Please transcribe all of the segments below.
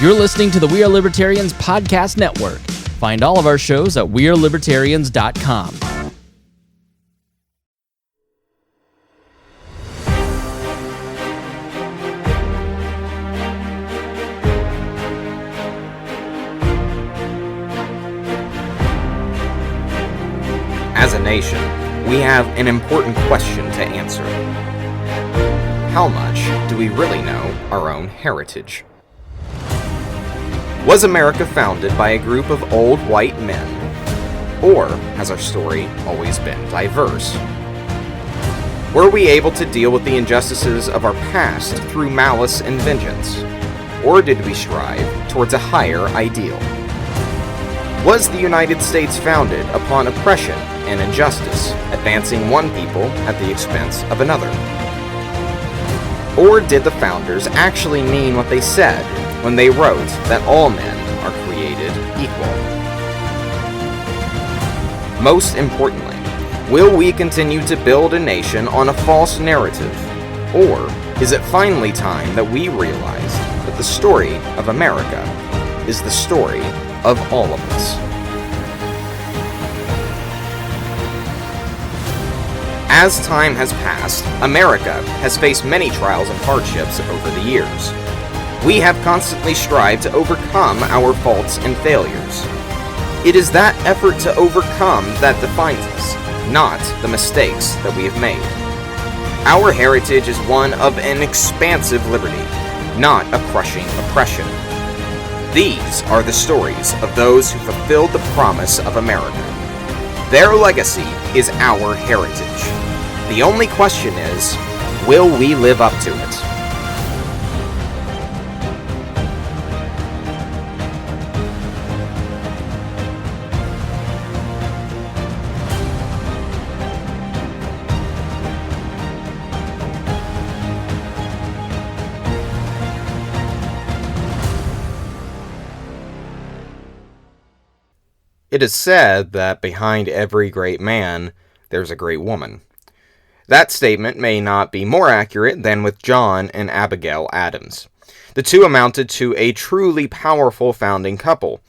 You're listening to the We Are Libertarians podcast network. Find all of our shows at wearelibertarians.com. As a nation, we have an important question to answer. How much do we really know our own heritage? Was America founded by a group of old white men? Or has our story always been diverse? Were we able to deal with the injustices of our past through malice and vengeance? Or did we strive towards a higher ideal? Was the United States founded upon oppression and injustice, advancing one people at the expense of another? Or did the founders actually mean what they said when they wrote that all men are created equal? Most importantly, will we continue to build a nation on a false narrative? Or is it finally time that we realize that the story of America is the story of all of us? As time has passed, America has faced many trials and hardships over the years. We have constantly strived to overcome our faults and failures. It is that effort to overcome that defines us, not the mistakes that we have made. Our heritage is one of an expansive liberty, not a crushing oppression. These are the stories of those who fulfilled the promise of America. Their legacy is our heritage. The only question is, will we live up to it? It is said that behind every great man, there's a great woman. That statement may not be more accurate than with John and Abigail Adams. The two amounted to a truly powerful founding couple.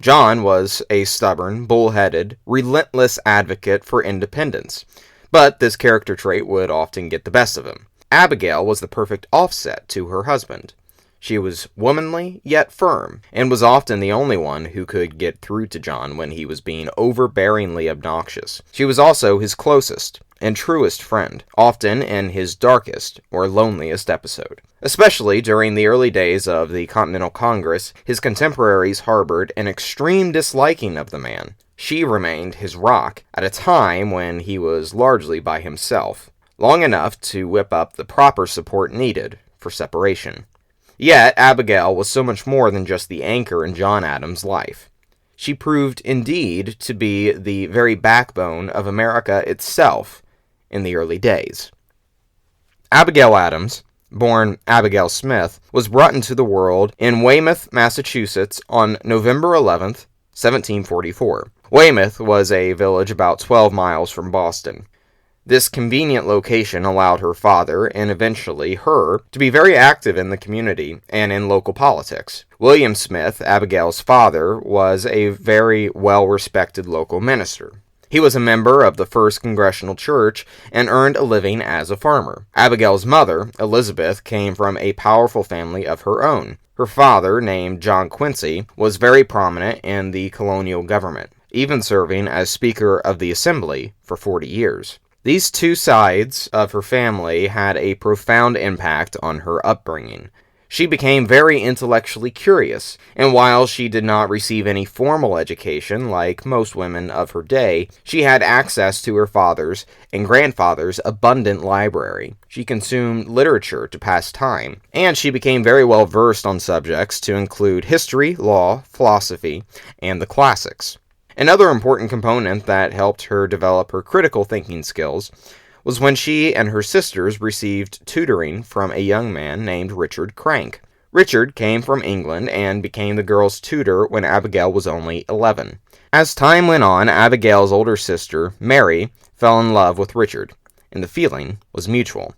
John was a stubborn, bull-headed, relentless advocate for independence, but this character trait would often get the best of him. Abigail was the perfect offset to her husband. She was womanly, yet firm, and was often the only one who could get through to John when he was being overbearingly obnoxious. She was also his closest and truest friend, often in his darkest or loneliest episode. Especially during the early days of the Continental Congress, his contemporaries harbored an extreme disliking of the man. She remained his rock at a time when he was largely by himself, long enough to whip up the proper support needed for separation. Yet, Abigail was so much more than just the anchor in John Adams' life. She proved indeed to be the very backbone of America itself in the early days. Abigail Adams, born Abigail Smith, was brought into the world in Weymouth, Massachusetts on November 11th, 1744. Weymouth was a village about 12 miles from Boston. This convenient location allowed her father, and eventually her, to be very active in the community and in local politics. William Smith, Abigail's father, was a very well-respected local minister. He was a member of the First Congressional Church and earned a living as a farmer. Abigail's mother, Elizabeth, came from a powerful family of her own. Her father, named John Quincy, was very prominent in the colonial government, even serving as Speaker of the Assembly for 40 years. These two sides of her family had a profound impact on her upbringing. She became very intellectually curious, and while she did not receive any formal education like most women of her day, she had access to her father's and grandfather's abundant library. She consumed literature to pass time, and she became very well versed on subjects to include history, law, philosophy, and the classics. Another important component that helped her develop her critical thinking skills was when she and her sisters received tutoring from a young man named Richard Crank. Richard came from England and became the girls' tutor when Abigail was only 11. As time went on, Abigail's older sister, Mary, fell in love with Richard, and the feeling was mutual.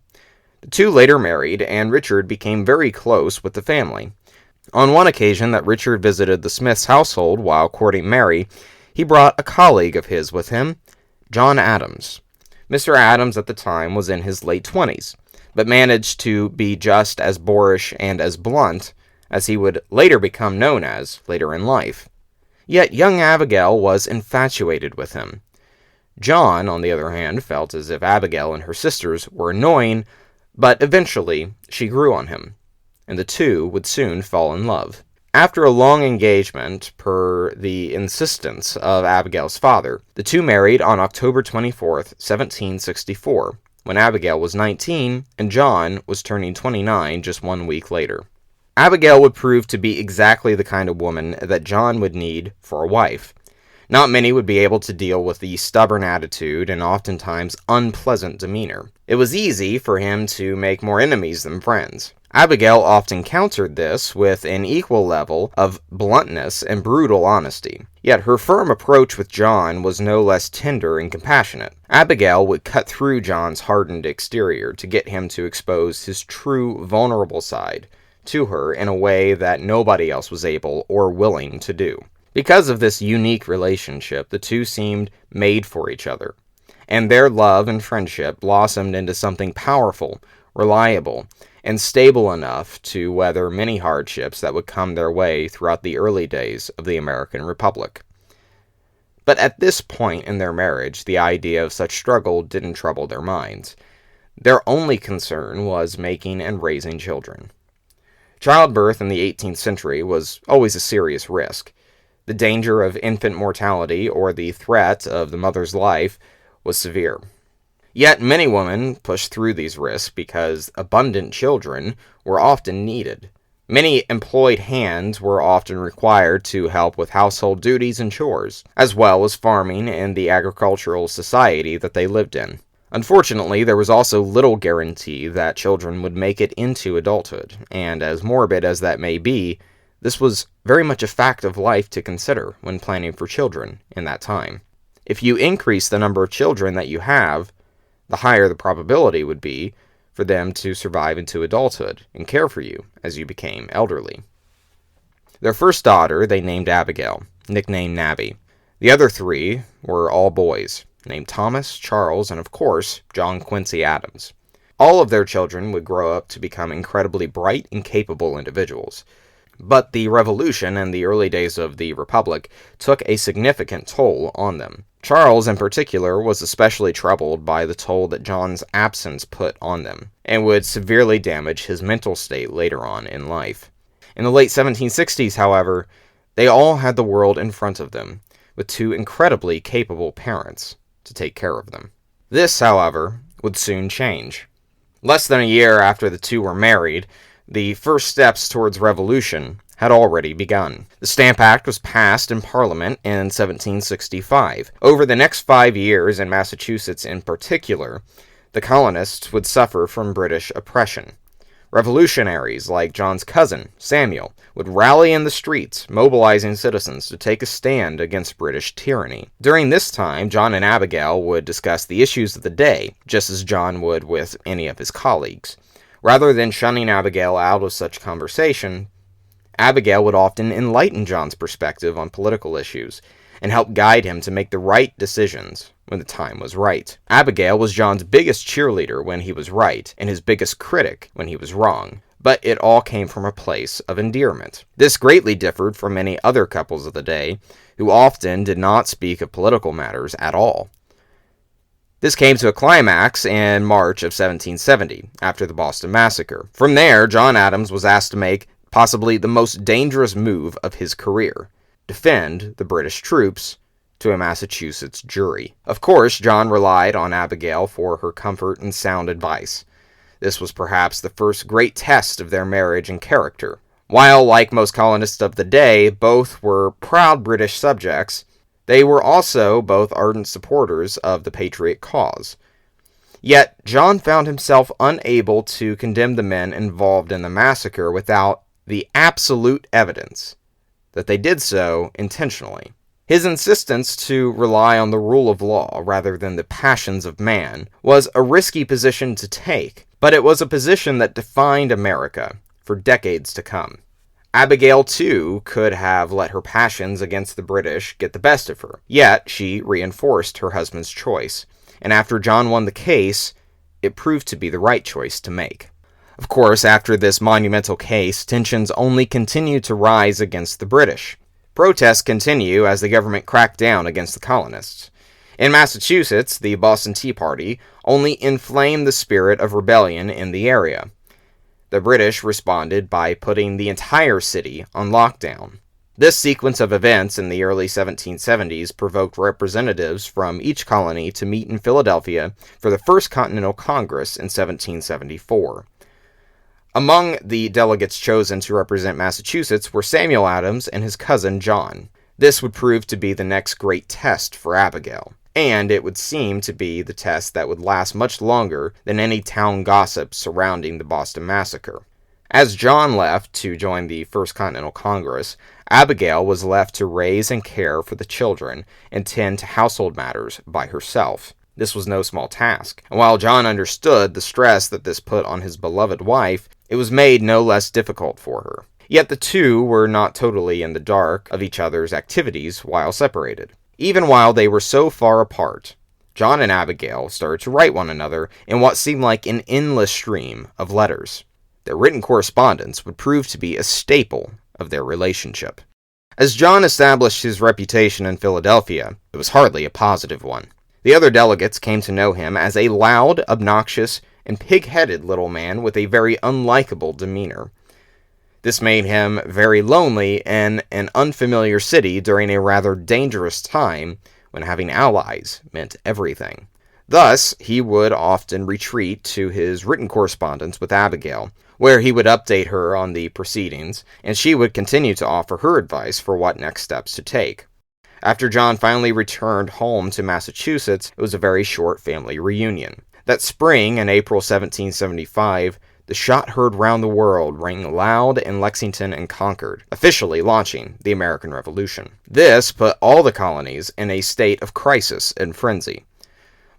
The two later married, and Richard became very close with the family. On one occasion that Richard visited the Smiths' household while courting Mary, he brought a colleague of his with him, John Adams. Mr. Adams at the time was in his late 20s, but managed to be just as boorish and as blunt as he would later become known as later in life. Yet young Abigail was infatuated with him. John, on the other hand, felt as if Abigail and her sisters were annoying, but eventually she grew on him, and the two would soon fall in love. After a long engagement, per the insistence of Abigail's father, the two married on October 24th, 1764, when Abigail was 19 and John was turning 29 just 1 week later. Abigail would prove to be exactly the kind of woman that John would need for a wife. Not many would be able to deal with the stubborn attitude and oftentimes unpleasant demeanor. It was easy for him to make more enemies than friends. Abigail often countered this with an equal level of bluntness and brutal honesty. Yet her firm approach with John was no less tender and compassionate. Abigail would cut through John's hardened exterior to get him to expose his true, vulnerable side to her in a way that nobody else was able or willing to do. Because of this unique relationship, the two seemed made for each other, and their love and friendship blossomed into something powerful, reliable, and stable enough to weather many hardships that would come their way throughout the early days of the American Republic. But at this point in their marriage, the idea of such struggle didn't trouble their minds. Their only concern was making and raising children. Childbirth in the 18th century was always a serious risk. The danger of infant mortality or the threat of the mother's life was severe. Yet many women pushed through these risks because abundant children were often needed. Many employed hands were often required to help with household duties and chores, as well as farming and the agricultural society that they lived in. Unfortunately, there was also little guarantee that children would make it into adulthood, and as morbid as that may be, this was very much a fact of life to consider when planning for children in that time. If you increase the number of children that you have, the higher the probability would be for them to survive into adulthood and care for you as you became elderly. Their first daughter they named Abigail, nicknamed Nabby. The other three were all boys, named Thomas, Charles, and of course, John Quincy Adams. All of their children would grow up to become incredibly bright and capable individuals. But the Revolution and the early days of the Republic took a significant toll on them. Charles, in particular, was especially troubled by the toll that John's absence put on them, and would severely damage his mental state later on in life. In the late 1760s, however, they all had the world in front of them, with two incredibly capable parents to take care of them. This, however, would soon change. Less than a year after the two were married, the first steps towards revolution had already begun. The Stamp Act was passed in Parliament in 1765. Over the next 5 years, in Massachusetts in particular, the colonists would suffer from British oppression. Revolutionaries like John's cousin, Samuel, would rally in the streets, mobilizing citizens to take a stand against British tyranny. During this time, John and Abigail would discuss the issues of the day, just as John would with any of his colleagues. Rather than shunning Abigail out of such conversation, Abigail would often enlighten John's perspective on political issues and help guide him to make the right decisions when the time was right. Abigail was John's biggest cheerleader when he was right, and his biggest critic when he was wrong. But it all came from a place of endearment. This greatly differed from many other couples of the day, who often did not speak of political matters at all. This came to a climax in March of 1770, after the Boston Massacre. From there, John Adams was asked to make possibly the most dangerous move of his career: defend the British troops to a Massachusetts jury. Of course, John relied on Abigail for her comfort and sound advice. This was perhaps the first great test of their marriage and character. While, like most colonists of the day, both were proud British subjects, they were also both ardent supporters of the Patriot cause. Yet, John found himself unable to condemn the men involved in the massacre without the absolute evidence that they did so intentionally. His insistence to rely on the rule of law rather than the passions of man was a risky position to take, but it was a position that defined America for decades to come. Abigail, too, could have let her passions against the British get the best of her, yet she reinforced her husband's choice, and after John won the case, it proved to be the right choice to make. Of course, after this monumental case, tensions only continued to rise against the British. Protests continue as the government cracked down against the colonists. In Massachusetts, the Boston Tea Party only inflamed the spirit of rebellion in the area. The British responded by putting the entire city on lockdown. This sequence of events in the early 1770s provoked representatives from each colony to meet in Philadelphia for the First Continental Congress in 1774. Among the delegates chosen to represent Massachusetts were Samuel Adams and his cousin John. This would prove to be the next great test for Abigail, and it would seem to be the test that would last much longer than any town gossip surrounding the Boston Massacre. As John left to join the First Continental Congress, Abigail was left to raise and care for the children and tend to household matters by herself. This was no small task, and while John understood the stress that this put on his beloved wife, it was made no less difficult for her. Yet the two were not totally in the dark of each other's activities while separated. Even while they were so far apart, John and Abigail started to write one another in what seemed like an endless stream of letters. Their written correspondence would prove to be a staple of their relationship. As John established his reputation in Philadelphia, it was hardly a positive one. The other delegates came to know him as a loud, obnoxious, and pig-headed little man with a very unlikable demeanor. This made him very lonely in an unfamiliar city during a rather dangerous time when having allies meant everything. Thus, he would often retreat to his written correspondence with Abigail, where he would update her on the proceedings, and she would continue to offer her advice for what next steps to take. After John finally returned home to Massachusetts, it was a very short family reunion. That spring, in April 1775, the shot heard round the world rang loud in Lexington and Concord, officially launching the American Revolution. This put all the colonies in a state of crisis and frenzy.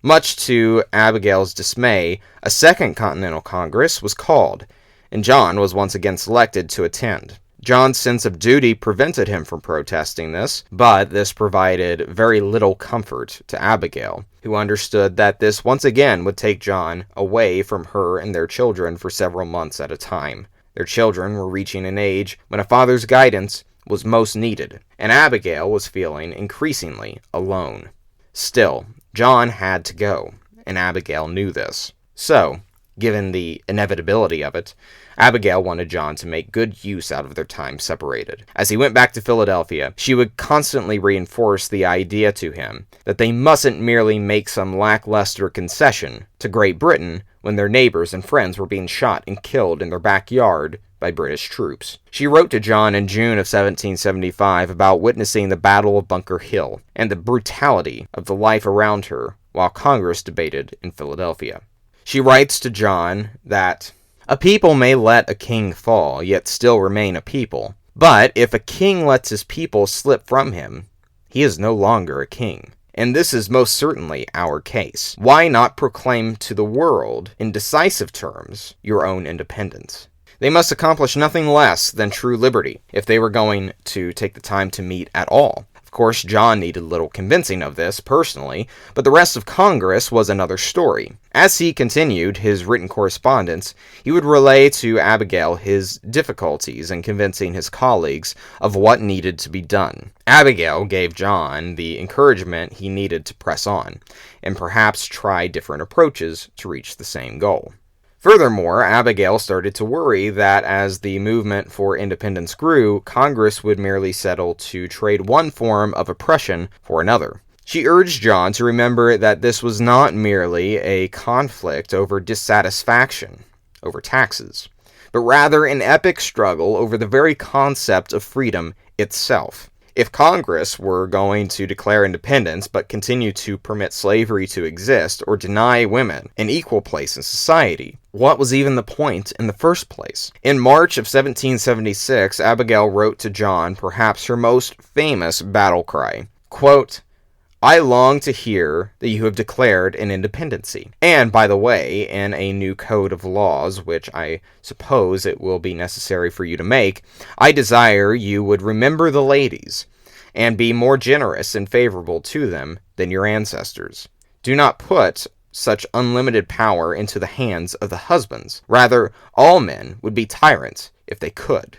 Much to Abigail's dismay, a Second Continental Congress was called, and John was once again selected to attend. John's sense of duty prevented him from protesting this, but this provided very little comfort to Abigail, who understood that this once again would take John away from her and their children for several months at a time. Their children were reaching an age when a father's guidance was most needed, and Abigail was feeling increasingly alone. Still, John had to go, and Abigail knew this. So, given the inevitability of it, Abigail wanted John to make good use out of their time separated. As he went back to Philadelphia, she would constantly reinforce the idea to him that they mustn't merely make some lackluster concession to Great Britain when their neighbors and friends were being shot and killed in their backyard by British troops. She wrote to John in June of 1775 about witnessing the Battle of Bunker Hill and the brutality of the life around her while Congress debated in Philadelphia. She writes to John that a people may let a king fall, yet still remain a people. But if a king lets his people slip from him, he is no longer a king. And this is most certainly our case. Why not proclaim to the world, in decisive terms, your own independence? They must accomplish nothing less than true liberty, if they were going to take the time to meet at all. Of course, John needed little convincing of this personally, but the rest of Congress was another story. As he continued his written correspondence, he would relay to Abigail his difficulties in convincing his colleagues of what needed to be done. Abigail gave John the encouragement he needed to press on, and perhaps try different approaches to reach the same goal. Furthermore, Abigail started to worry that as the movement for independence grew, Congress would merely settle to trade one form of oppression for another. She urged John to remember that this was not merely a conflict over dissatisfaction over taxes, but rather an epic struggle over the very concept of freedom itself. If Congress were going to declare independence but continue to permit slavery to exist or deny women an equal place in society, what was even the point in the first place? In March of 1776, Abigail wrote to John perhaps her most famous battle cry, quote, I long to hear that you have declared an independency. And, by the way, in a new code of laws, which I suppose it will be necessary for you to make, I desire you would remember the ladies, and be more generous and favorable to them than your ancestors. Do not put such unlimited power into the hands of the husbands. Rather, all men would be tyrants if they could.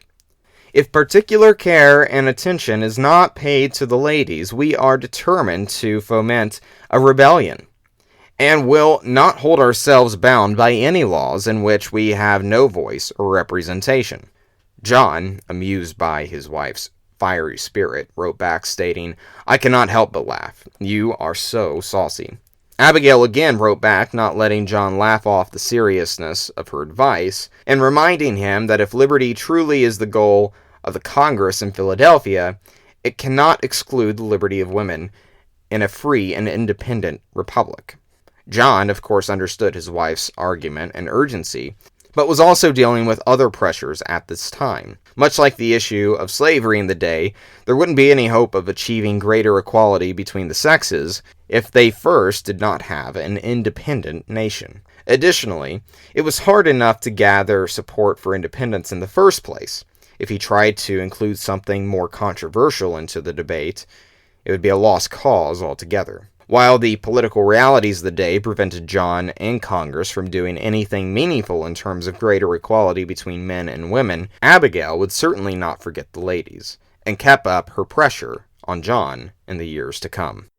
If particular care and attention is not paid to the ladies, we are determined to foment a rebellion, and will not hold ourselves bound by any laws in which we have no voice or representation. John, amused by his wife's fiery spirit, wrote back stating, I cannot help but laugh. You are so saucy. Abigail again wrote back, not letting John laugh off the seriousness of her advice, and reminding him that if liberty truly is the goal of the Congress in Philadelphia, it cannot exclude the liberty of women in a free and independent republic. John, of course, understood his wife's argument and urgency, but was also dealing with other pressures at this time. Much like the issue of slavery in the day, there wouldn't be any hope of achieving greater equality between the sexes if they first did not have an independent nation. Additionally, it was hard enough to gather support for independence in the first place. If he tried to include something more controversial into the debate, it would be a lost cause altogether. While the political realities of the day prevented John and Congress from doing anything meaningful in terms of greater equality between men and women, Abigail would certainly not forget the ladies, and kept up her pressure on John in the years to come.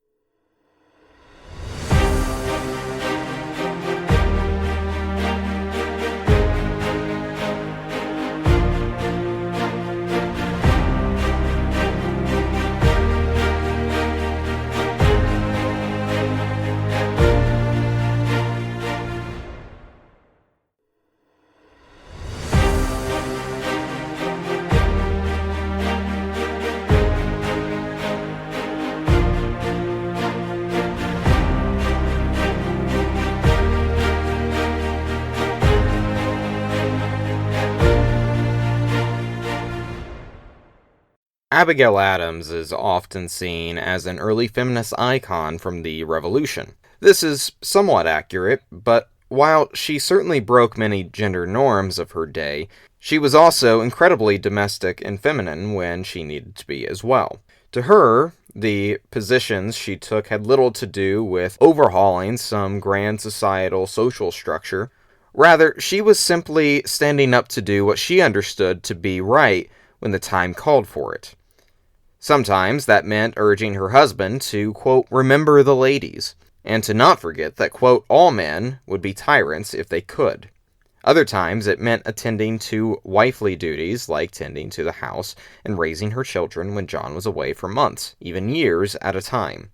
Abigail Adams is often seen as an early feminist icon from the Revolution. This is somewhat accurate, but while she certainly broke many gender norms of her day, she was also incredibly domestic and feminine when she needed to be as well. To her, the positions she took had little to do with overhauling some grand societal social structure. Rather, she was simply standing up to do what she understood to be right when the time called for it. Sometimes that meant urging her husband to, quote, remember the ladies, and to not forget that, quote, all men would be tyrants if they could. Other times it meant attending to wifely duties like tending to the house and raising her children when John was away for months, even years at a time.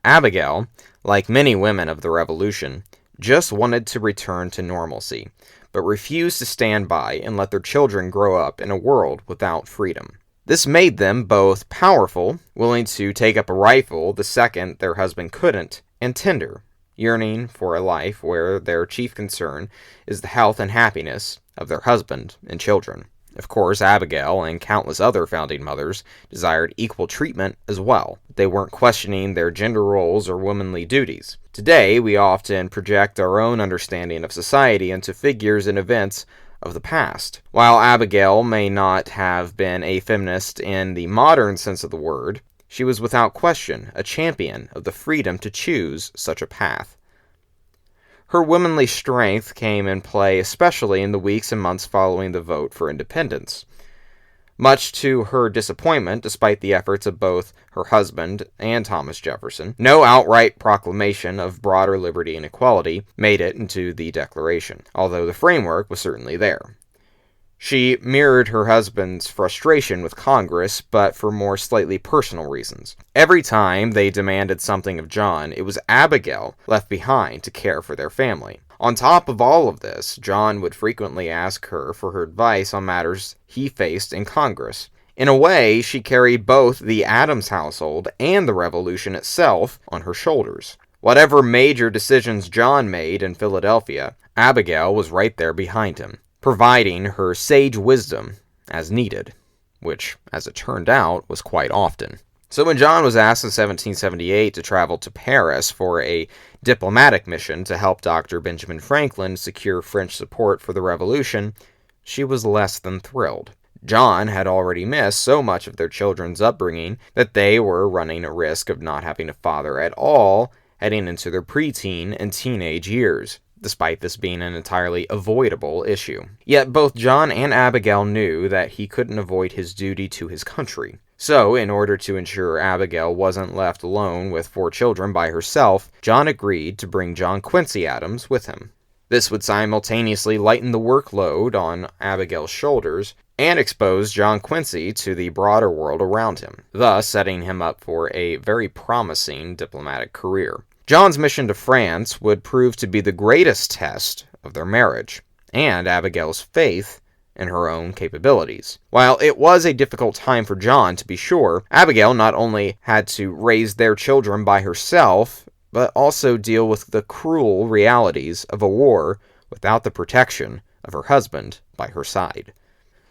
Abigail, like many women of the Revolution, just wanted to return to normalcy, but refused to stand by and let their children grow up in a world without freedom. This made them both powerful, willing to take up a rifle the second their husband couldn't, and tender, yearning for a life where their chief concern is the health and happiness of their husband and children. Of course, Abigail and countless other founding mothers desired equal treatment as well. They weren't questioning their gender roles or womanly duties. Today, we often project our own understanding of society into figures and events of the past. While Abigail may not have been a feminist in the modern sense of the word, she was without question a champion of the freedom to choose such a path. Her womanly strength came in play especially in the weeks and months following the vote for independence. Much to her disappointment, despite the efforts of both her husband and Thomas Jefferson, no outright proclamation of broader liberty and equality made it into the Declaration, although the framework was certainly there. She mirrored her husband's frustration with Congress, but for more slightly personal reasons. Every time they demanded something of John, it was Abigail left behind to care for their family. On top of all of this, John would frequently ask her for her advice on matters he faced in Congress. In a way, she carried both the Adams household and the Revolution itself on her shoulders. Whatever major decisions John made in Philadelphia, Abigail was right there behind him, providing her sage wisdom as needed, which, as it turned out, was quite often. So when John was asked in 1778 to travel to Paris for a diplomatic mission to help Dr. Benjamin Franklin secure French support for the Revolution, she was less than thrilled. John had already missed so much of their children's upbringing that they were running a risk of not having a father at all heading into their preteen and teenage years, despite this being an entirely avoidable issue. Yet both John and Abigail knew that he couldn't avoid his duty to his country. So, in order to ensure Abigail wasn't left alone with 4 children by herself, John agreed to bring John Quincy Adams with him. This would simultaneously lighten the workload on Abigail's shoulders and expose John Quincy to the broader world around him, thus setting him up for a very promising diplomatic career. John's mission to France would prove to be the greatest test of their marriage, and Abigail's faith in her own capabilities. While it was a difficult time for John, to be sure, Abigail not only had to raise their children by herself, but also deal with the cruel realities of a war without the protection of her husband by her side.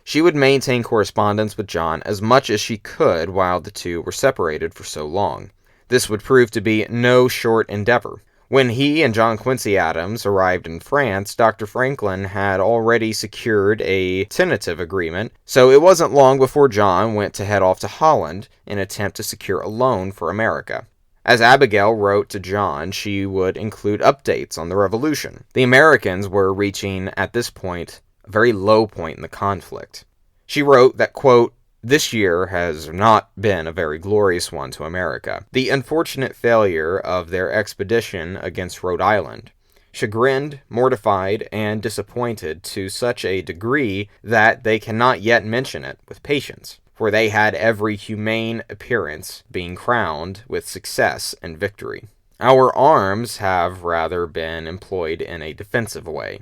She would maintain correspondence with John as much as she could while the two were separated for so long. This would prove to be no short endeavor. When he and John Quincy Adams arrived in France, Dr. Franklin had already secured a tentative agreement, so it wasn't long before John went to head off to Holland in an attempt to secure a loan for America. As Abigail wrote to John, she would include updates on the revolution. The Americans were reaching, at this point, a very low point in the conflict. She wrote that, quote, "This year has not been a very glorious one to America. The unfortunate failure of their expedition against Rhode Island, chagrined, mortified, and disappointed to such a degree that they cannot yet mention it with patience, for they had every humane appearance being crowned with success and victory. Our arms have rather been employed in a defensive way."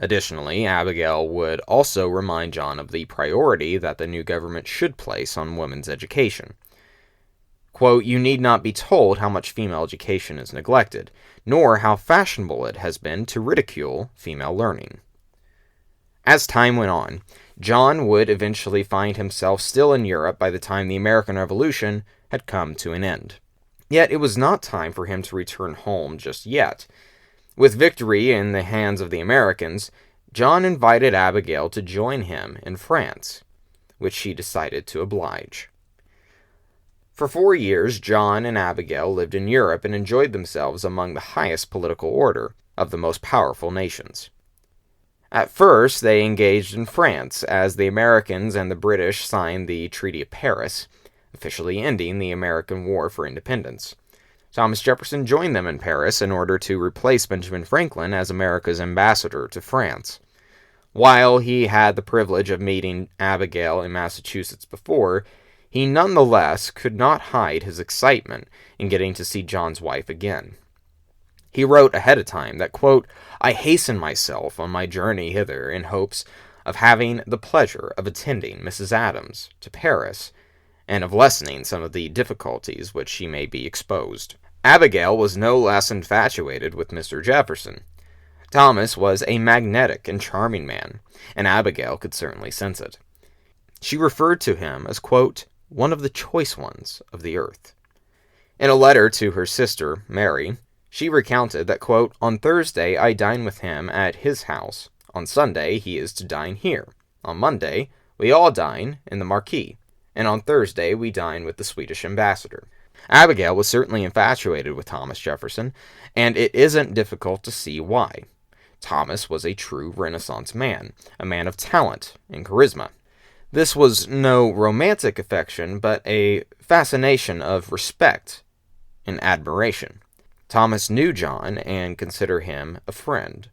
Additionally, Abigail would also remind John of the priority that the new government should place on women's education. Quote, "You need not be told how much female education is neglected, nor how fashionable it has been to ridicule female learning." As time went on, John would eventually find himself still in Europe by the time the American Revolution had come to an end. Yet it was not time for him to return home just yet. With victory in the hands of the Americans, John invited Abigail to join him in France, which she decided to oblige. For 4 years, John and Abigail lived in Europe and enjoyed themselves among the highest political order of the most powerful nations. At first, they engaged in France, as the Americans and the British signed the Treaty of Paris, officially ending the American War for Independence. Thomas Jefferson joined them in Paris in order to replace Benjamin Franklin as America's ambassador to France. While he had the privilege of meeting Abigail in Massachusetts before, he nonetheless could not hide his excitement in getting to see John's wife again. He wrote ahead of time that, quote, "I hasten myself on my journey hither in hopes of having the pleasure of attending Mrs. Adams to Paris, and of lessening some of the difficulties which she may be exposed." Abigail was no less infatuated with Mr. Jefferson. Thomas was a magnetic and charming man, and Abigail could certainly sense it. She referred to him as, quote, "one of the choice ones of the earth." In a letter to her sister, Mary, she recounted that, quote, "On Thursday I dine with him at his house. On Sunday he is to dine here. On Monday we all dine in the Marquis. And on Thursday we dine with the Swedish ambassador." Abigail was certainly infatuated with Thomas Jefferson, and it isn't difficult to see why. Thomas was a true Renaissance man, a man of talent and charisma. This was no romantic affection, but a fascination of respect and admiration. Thomas knew John and considered him a friend.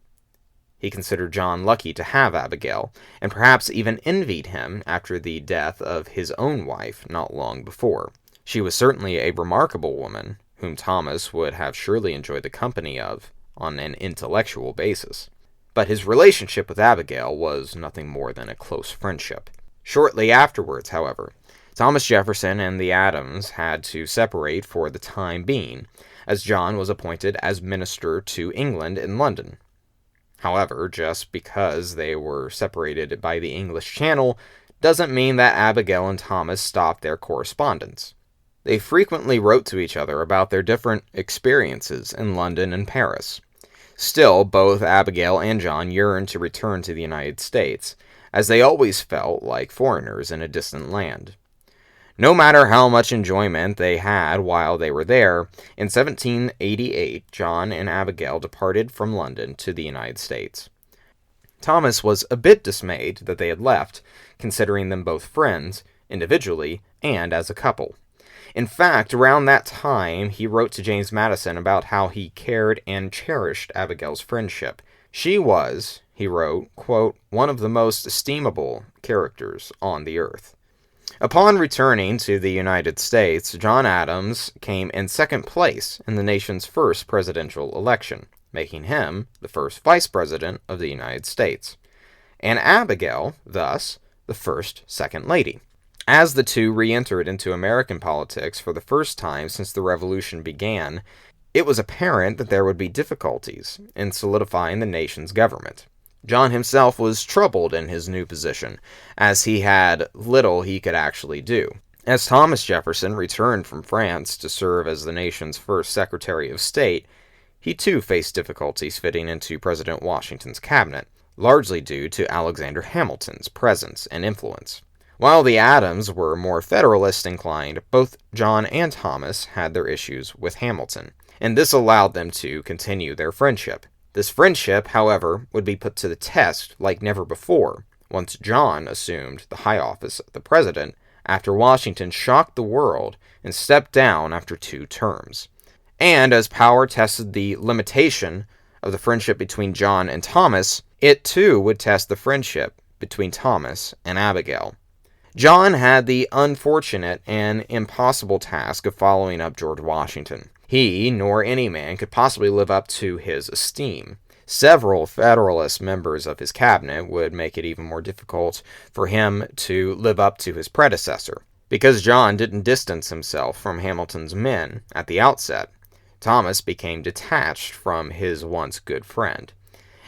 He considered John lucky to have Abigail, and perhaps even envied him after the death of his own wife not long before. She was certainly a remarkable woman, whom Thomas would have surely enjoyed the company of on an intellectual basis. But his relationship with Abigail was nothing more than a close friendship. Shortly afterwards, however, Thomas Jefferson and the Adams had to separate for the time being, as John was appointed as minister to England in London. However, just because they were separated by the English Channel doesn't mean that Abigail and Thomas stopped their correspondence. They frequently wrote to each other about their different experiences in London and Paris. Still, both Abigail and John yearned to return to the United States, as they always felt like foreigners in a distant land. No matter how much enjoyment they had while they were there, in 1788, John and Abigail departed from London to the United States. Thomas was a bit dismayed that they had left, considering them both friends, individually and as a couple. In fact, around that time, he wrote to James Madison about how he cared and cherished Abigail's friendship. She was, he wrote, quote, one of the most estimable characters on the earth. Upon returning to the United States, John Adams came in second place in the nation's first presidential election, making him the first vice president of the United States, and Abigail, thus, the first second lady. As the two re-entered into American politics for the first time since the Revolution began, it was apparent that there would be difficulties in solidifying the nation's government. John himself was troubled in his new position, as he had little he could actually do. As Thomas Jefferson returned from France to serve as the nation's first Secretary of State, he too faced difficulties fitting into President Washington's cabinet, largely due to Alexander Hamilton's presence and influence. While the Adams were more Federalist inclined, both John and Thomas had their issues with Hamilton, and this allowed them to continue their friendship. This friendship, however, would be put to the test like never before, once John assumed the high office of the president after Washington shocked the world and stepped down after 2 terms. And as power tested the limitation of the friendship between John and Thomas, it too would test the friendship between Thomas and Abigail. John had the unfortunate and impossible task of following up George Washington. He, nor any man, could possibly live up to his esteem. Several Federalist members of his cabinet would make it even more difficult for him to live up to his predecessor. Because John didn't distance himself from Hamilton's men at the outset, Thomas became detached from his once good friend,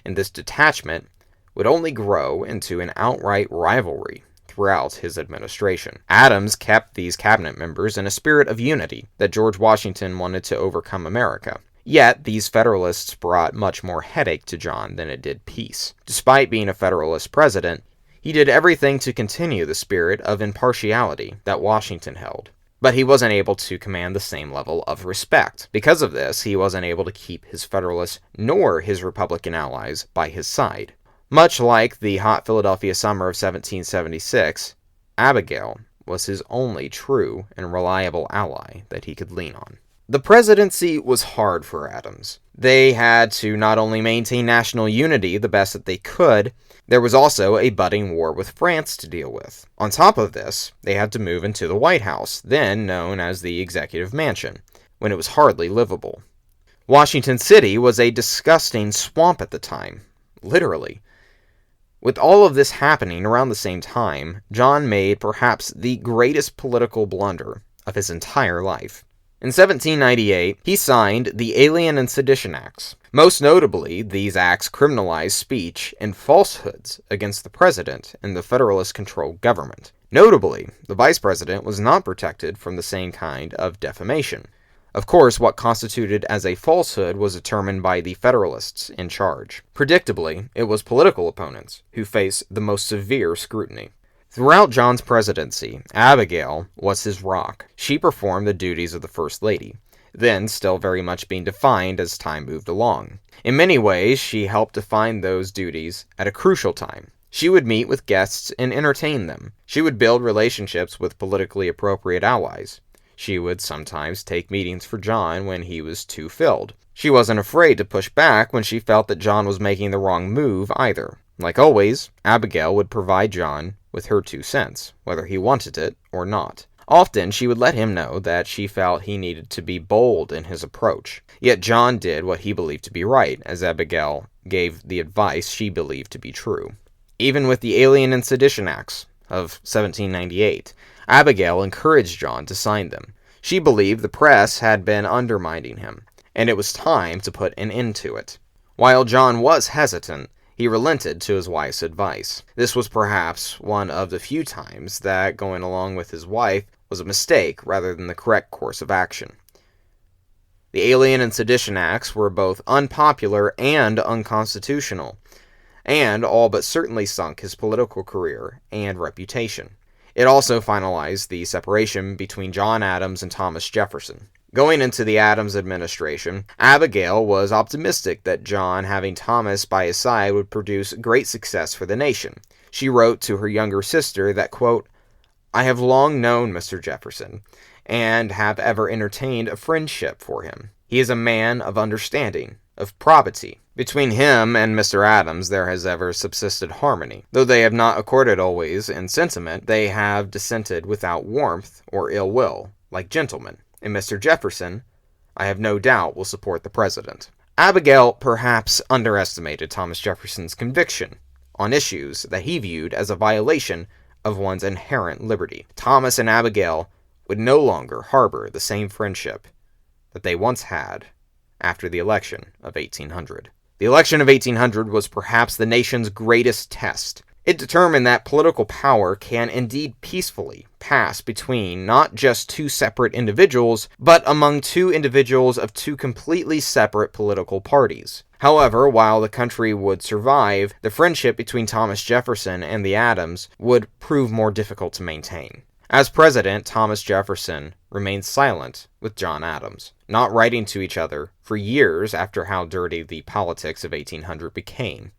and this detachment would only grow into an outright rivalry throughout his administration. Adams kept these cabinet members in a spirit of unity that George Washington wanted to overcome America. Yet, these Federalists brought much more headache to John than it did peace. Despite being a Federalist president, he did everything to continue the spirit of impartiality that Washington held. But he wasn't able to command the same level of respect. Because of this, he wasn't able to keep his Federalist nor his Republican allies by his side. Much like the hot Philadelphia summer of 1776, Abigail was his only true and reliable ally that he could lean on. The presidency was hard for Adams. They had to not only maintain national unity the best that they could, there was also a budding war with France to deal with. On top of this, they had to move into the White House, then known as the Executive Mansion, when it was hardly livable. Washington City was a disgusting swamp at the time, literally. With all of this happening around the same time, John made perhaps the greatest political blunder of his entire life. In 1798, he signed the Alien and Sedition Acts. Most notably, these acts criminalized speech and falsehoods against the president and the Federalist-controlled government. Notably, the vice president was not protected from the same kind of defamation. Of course, what constituted as a falsehood was determined by the Federalists in charge. Predictably, it was political opponents who faced the most severe scrutiny. Throughout John's presidency, Abigail was his rock. She performed the duties of the First Lady, then still very much being defined as time moved along. In many ways, she helped define those duties at a crucial time. She would meet with guests and entertain them. She would build relationships with politically appropriate allies. She would sometimes take meetings for John when he was too filled. She wasn't afraid to push back when she felt that John was making the wrong move either. Like always, Abigail would provide John with her 2 cents, whether he wanted it or not. Often, she would let him know that she felt he needed to be bold in his approach. Yet John did what he believed to be right, as Abigail gave the advice she believed to be true. Even with the Alien and Sedition Acts of 1798, Abigail encouraged John to sign them. She believed the press had been undermining him, and it was time to put an end to it. While John was hesitant, he relented to his wife's advice. This was perhaps one of the few times that going along with his wife was a mistake rather than the correct course of action. The Alien and Sedition Acts were both unpopular and unconstitutional, and all but certainly sunk his political career and reputation. It also finalized the separation between John Adams and Thomas Jefferson. Going into the Adams administration, Abigail was optimistic that John having Thomas by his side would produce great success for the nation. She wrote to her younger sister that, quote, "I have long known Mr. Jefferson, and have ever entertained a friendship for him. He is a man of understanding, of probity. Between him and Mr. Adams there has ever subsisted harmony. Though they have not accorded always in sentiment, they have dissented without warmth or ill will, like gentlemen. And Mr. Jefferson, I have no doubt, will support the President." Abigail perhaps underestimated Thomas Jefferson's conviction on issues that he viewed as a violation of one's inherent liberty. Thomas and Abigail would no longer harbor the same friendship that they once had after the election of 1800. The election of 1800 was perhaps the nation's greatest test. It determined that political power can indeed peacefully pass between not just two separate individuals, but among two individuals of two completely separate political parties. However, while the country would survive, the friendship between Thomas Jefferson and the Adams would prove more difficult to maintain. As president, Thomas Jefferson remained silent with John Adams, not writing to each other for years after how dirty the politics of 1800 became.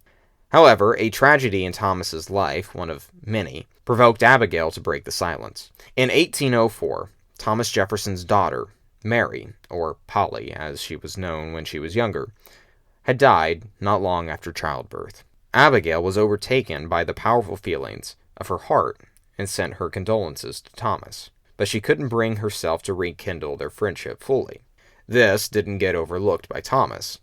However, a tragedy in Thomas's life, one of many, provoked Abigail to break the silence. In 1804, Thomas Jefferson's daughter, Mary, or Polly as she was known when she was younger, had died not long after childbirth. Abigail was overtaken by the powerful feelings of her heart and sent her condolences to Thomas, but she couldn't bring herself to rekindle their friendship fully. This didn't get overlooked by Thomas.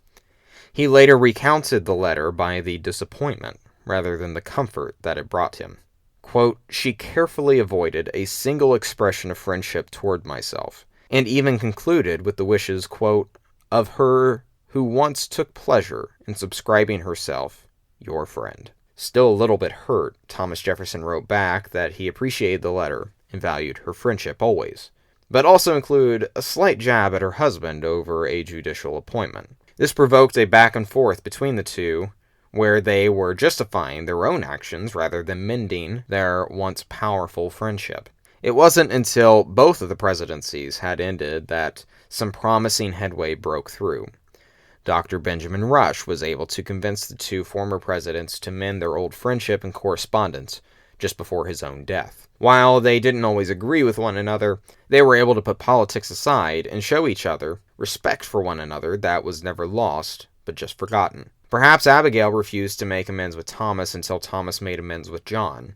He later recounted the letter by the disappointment rather than the comfort that it brought him. Quote, "She carefully avoided a single expression of friendship toward myself, and even concluded with the wishes, quote, of her who once took pleasure in subscribing herself your friend." Still a little bit hurt, Thomas Jefferson wrote back that he appreciated the letter and valued her friendship always, but also included a slight jab at her husband over a judicial appointment. This provoked a back and forth between the two, where they were justifying their own actions rather than mending their once powerful friendship. It wasn't until both of the presidencies had ended that some promising headway broke through. Dr. Benjamin Rush was able to convince the two former presidents to mend their old friendship and correspondence just before his own death. While they didn't always agree with one another, they were able to put politics aside and show each other respect for one another that was never lost, but just forgotten. Perhaps Abigail refused to make amends with Thomas until Thomas made amends with John.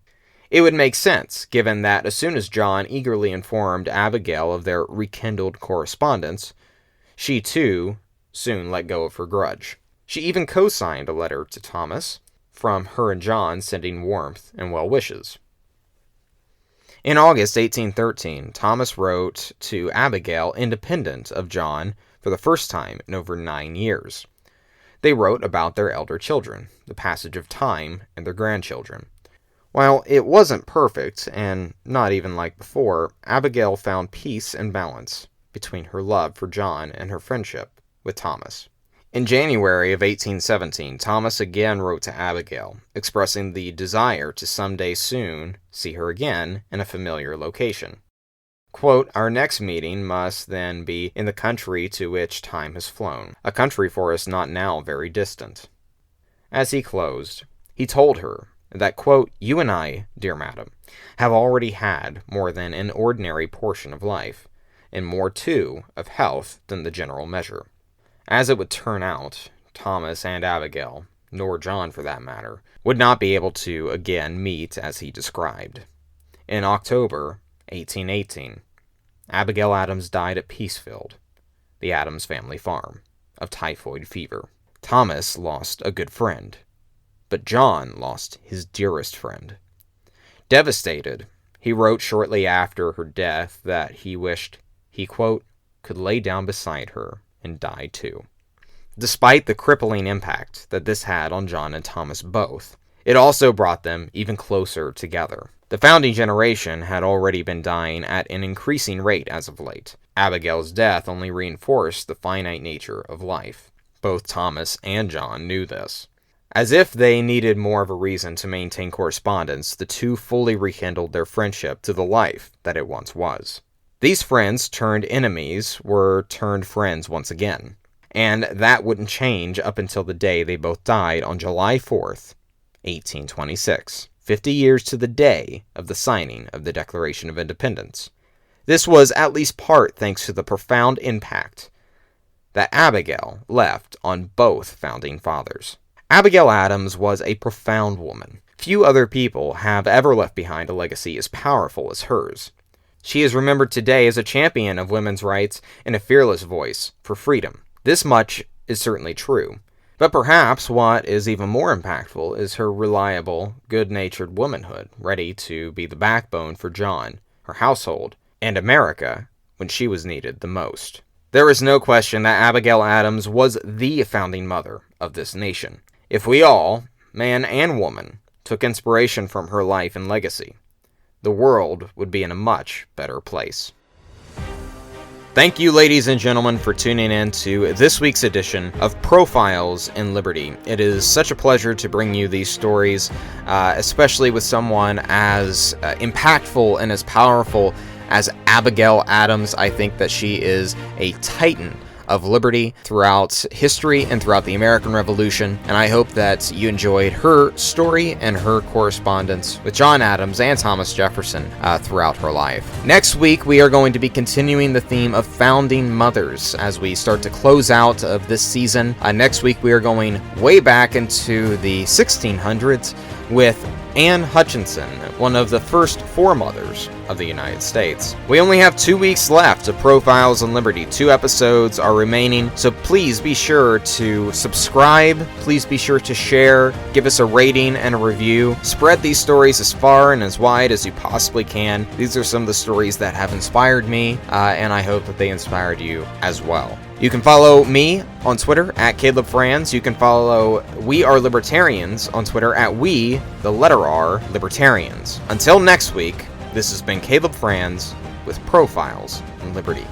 It would make sense, given that as soon as John eagerly informed Abigail of their rekindled correspondence, she too soon let go of her grudge. She even co-signed a letter to Thomas, from her and John sending warmth and well wishes. In August 1813, Thomas wrote to Abigail independent of John for the first time in over 9 years. They wrote about their elder children, the passage of time, and their grandchildren. While it wasn't perfect, and not even like before, Abigail found peace and balance between her love for John and her friendship with Thomas. In January of 1817, Thomas again wrote to Abigail, expressing the desire to someday soon see her again in a familiar location. Quote, "Our next meeting must then be in the country to which time has flown, a country for us not now very distant." As he closed, he told her that, quote, "You and I, dear madam, have already had more than an ordinary portion of life, and more, too, of health than the general measure." As it would turn out, Thomas and Abigail, nor John for that matter, would not be able to again meet as he described. In October 1818, Abigail Adams died at Peacefield, the Adams family farm, of typhoid fever. Thomas lost a good friend, but John lost his dearest friend. Devastated, he wrote shortly after her death that he wished he, quote, "could lay down beside her and die too." Despite the crippling impact that this had on John and Thomas both, it also brought them even closer together. The founding generation had already been dying at an increasing rate as of late. Abigail's death only reinforced the finite nature of life. Both Thomas and John knew this. As if they needed more of a reason to maintain correspondence, the two fully rekindled their friendship to the life that it once was. These friends turned enemies were turned friends once again, and that wouldn't change up until the day they both died on July 4th, 1826, 50 years to the day of the signing of the Declaration of Independence. This was at least part thanks to the profound impact that Abigail left on both founding fathers. Abigail Adams was a profound woman. Few other people have ever left behind a legacy as powerful as hers. She is remembered today as a champion of women's rights and a fearless voice for freedom. This much is certainly true. But perhaps what is even more impactful is her reliable, good-natured womanhood, ready to be the backbone for John, her household, and America when she was needed the most. There is no question that Abigail Adams was the founding mother of this nation. If we all, man and woman, took inspiration from her life and legacy, the world would be in a much better place. Thank you, ladies and gentlemen, for tuning in to this week's edition of Profiles in Liberty. It is such a pleasure to bring you these stories, especially with someone as impactful and as powerful as Abigail Adams. I think that she is a titan of liberty throughout history and throughout the American Revolution, and I hope that you enjoyed her story and her correspondence with John Adams and Thomas Jefferson throughout her life. Next week, we are going to be continuing the theme of founding mothers as we start to close out of this season. Next week, we are going way back into the 1600s with Anne Hutchinson, one of the first foremothers of the United States. We only have 2 weeks left of Profiles in Liberty. 2 episodes are remaining, so please be sure to subscribe, please be sure to share, give us a rating and a review. Spread these stories as far and as wide as you possibly can. These are some of the stories that have inspired me, and I hope that they inspired you as well. You can follow me on Twitter at Caleb Franz. You can follow We Are Libertarians on Twitter at We, the letter R, Libertarians. Until next week, this has been Caleb Franz with Profiles in Liberty.